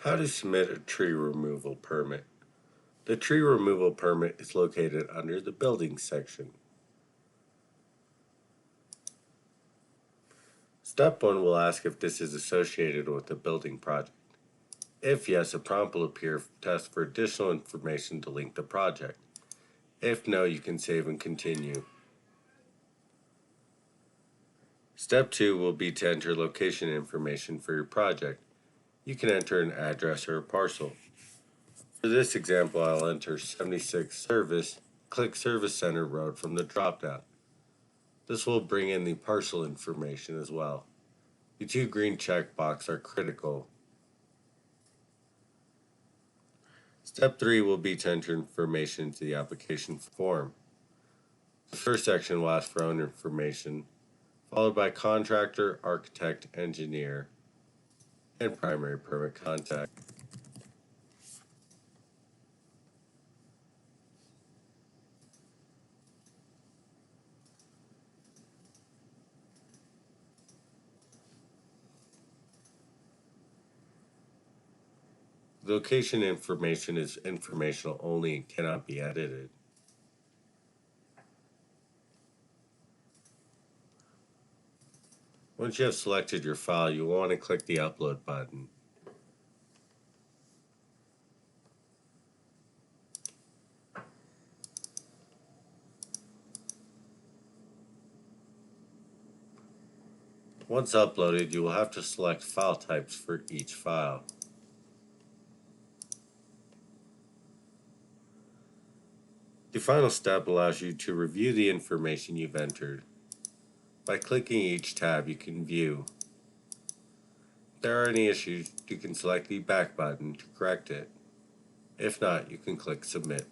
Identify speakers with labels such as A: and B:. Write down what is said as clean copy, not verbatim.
A: How to submit a tree removal permit. The tree removal permit is located under the building section. Step 1 will ask if this is associated with the building project. If yes, a prompt will appear to ask for additional information to link the project. If no, you can save and continue. Step 2 will be to enter location information for your project. You can enter an address or a parcel. For this example, I'll enter 76 Service, click Service Center Road from the dropdown. This will bring in the parcel information as well. The two green check boxes are critical. Step 3 will be to enter information into the application form. The first section will ask for own information, followed by contractor, architect, engineer, and primary permit contact. Location information is informational only and cannot be edited. Once you have selected your file, you will want to click the Upload button. Once uploaded, you will have to select file types for each file. The final step allows you to review the information you've entered. By clicking each tab, you can view. If there are any issues, you can select the Back button to correct it. If not, you can click Submit.